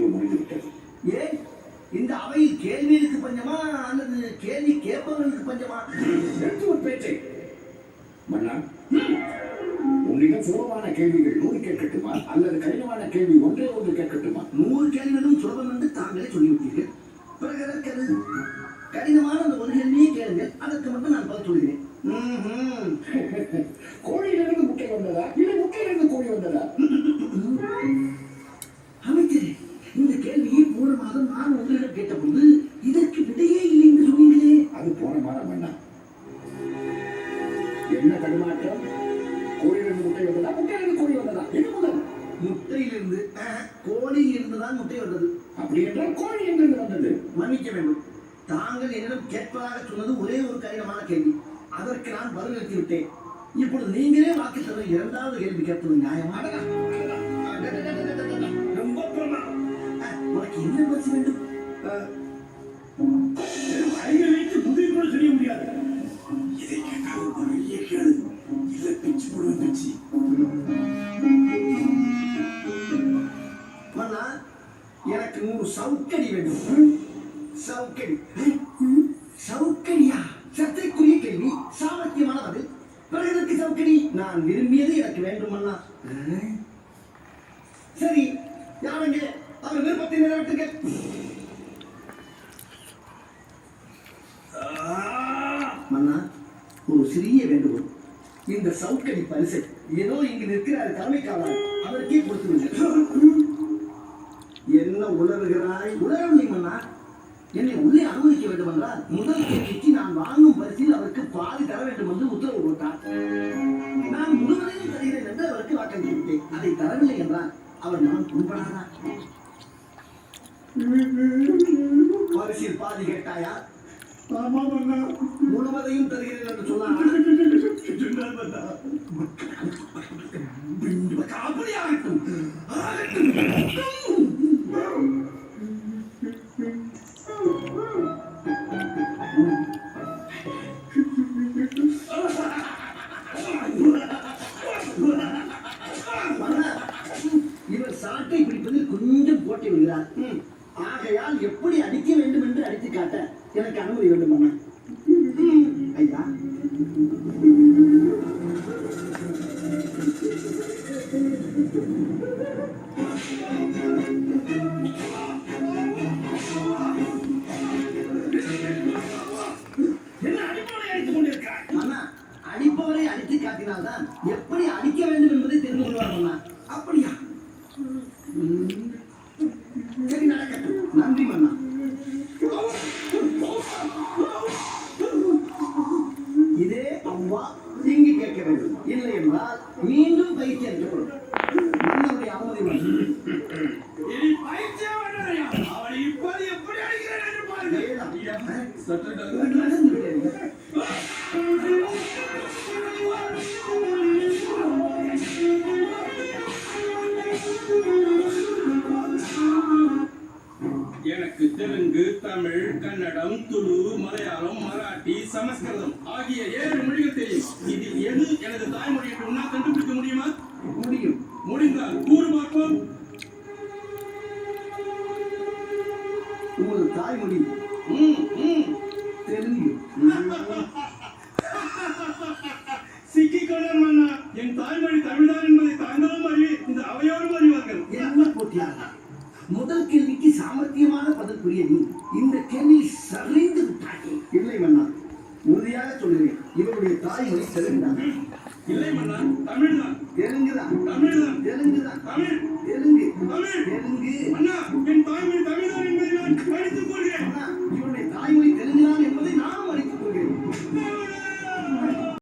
நேரம் முடிந்துவிட்டது. ஏன் இந்த அவையில் கேள்விகளுக்கு பஞ்சமா அல்லது கேள்வி கேட்பவர்களுக்கு பஞ்சமா? ஒரு பேச்சை மன்னா, உன்னிடம் சுலபமான கேள்விகள் 100 கேட்கட்டுமா அல்லது கடினமான கேள்வி ஒன்றே ஒன்று கேட்கட்டுமா? 100 கேள்விகளும் சுலபம் என்று தாங்களே சொல்லிவிட்டீர்கள். பிறகு அதற்கு கடினமான அந்த ஒரு கேள்வியே கேளுங்கள், அதற்கு மட்டும் நான் பதில் சொல்கிறேன். கோழியிலிருந்து முட்டை வந்ததா இல்லை முட்டையிலிருந்து கோழி வந்ததா? அமைச்சரே, இந்த கேள்வியை போன மாதம் நான் உங்களிடம் கேட்டபோது இதற்கு விடையே இல்லை என்று சொன்னீங்களே. அது போன மாதம் மன்னா. என்ன தடுமாற்றம்? கோழியிலிருந்து முட்டை வந்ததா முட்டையிலிருந்து கோழி வந்ததா? எது முதல்? முட்டையிலிருந்து கோழியில் இருந்துதான் முட்டை வந்தது. அப்படி என்றால் கோழி எங்கிருந்து வந்தது? மன்னிக்க வேண்டும், தாங்கள் என்னிடம் கேட்பதாக சொன்னது ஒரே ஒரு கடினமான கேள்வி. அதற்கு நான் பதிலளித்து விட்டேன். இப்பொழுது நீங்களே வாக்கு தர 2வது கேள்வி கேட்பது நியாயமா? ரொம்ப உனக்கு என்ன பரிசு வேண்டும்? அறிவை வைத்து புதிய கூட செய்ய முடியாது. இதை கேட்டாலும் நிறைய கேளு, இல்லை பிச்சு போடுவ பிச்சு. மன்னா, எனக்கு 100 சவுக்கடி வேண்டும். சவுக்கடி? சவுக்கடியா? சர்ச்சைக்குரிய கேள்வி, சாமர்த்தியமான பதில். பிறகு சவுக்கடி? நான் விரும்பியது எனக்கு வேண்டும் மன்னா. சரி, யாருங்க அவர் விருப்பத்தை நிறைவேற்றுங்க. மன்னா, ஒரு சிறிய வேண்டுகோள். இந்த சவுக்கடி பரிசை ஏதோ இங்கு நிற்கிறார் தலைமை காவலர், அவருக்கே கொடுத்து விடுங்கள். என்ன உளறுகிறாய்? உளரவில்லை மன்னா. என்னை உள்ளே அனுமதிக்க வேண்டும் என்றால் முதல் கேள்விக்கு நான் வாங்கும் பரிசில் அவருக்கு பாதி தர வேண்டும் என்று உத்தரவு போட்டார். நான் முழுவதையும் தருகிறேன் என்று அவருக்கு வாக்களித்துவிட்டேன். அதை தரவில்லை என்றால் அவர் நான் புண்படாதா? பரிசில் பாதி கேட்டாயா? முழுவதையும் தருகிறேன் என்று சொன்னார். அப்படியாகட்டும். இவர் சாட்டை பிடிப்பதில் கொஞ்சம் போட்டி விடுகிறார். ஆகையால் எப்படி அடிக்க வேண்டும் என்று அடித்து காட்ட எனக்கு அனுமதி வேண்டும் அண்ணா. ஐயா, அடிப்பவரை அடித்து காட்டினால்தான் எப்படி அடிக்க வேண்டும் என்பதை தெரிந்து கொள்வார். அப்படியா? சரி, நடக்கட்டும். நன்றி மன்னா. இதே அவ்வா இங்கு கேட்க வேண்டும். இல்லை என்றால் மீண்டும் பயிற்சி அளிக்கப்படும். மன்னருடைய அனுமதி வேண்டும். எனக்கு தெலுங்கு, தமிழ், கன்னடம், துளு, மலையாளம், மராட்டி, சமஸ்கிருதம் ஆகிய 7 மொழிகள் தெரியும். இதில் எது எனது தாய்மொழி என்று உன்னால் கண்டுபிடிக்க முடியுமா? முடியும். முடிந்தால் கூறு பார்ப்போம். உங்கள் தாய்மொழி தெலுங்கு. சிக்கிக்கொள்ள மன்னா, என் தாய்மொழி தமிழ்தான் என்பதை தாங்களும் அறிவி இந்த அவையோரும் அறிவார்கள். என்ன போட்டியாக? முதல் கேள்விக்கு சாமர்த்தியமான பதில் புரிய நீ இந்த கேள்வி சரிந்து விட்டாய். இல்லை மன்னா, உறுதியாக சொல்கிறேன், இவருடைய தாய்மொழி தெலுங்குதான். இல்லை மன்னா, தமிழ்தான். தெலுங்குதான். தமிழ்தான். தெலுங்குதான். தமிழ். தெலுங்கு. தமிழ். தெலுங்கு.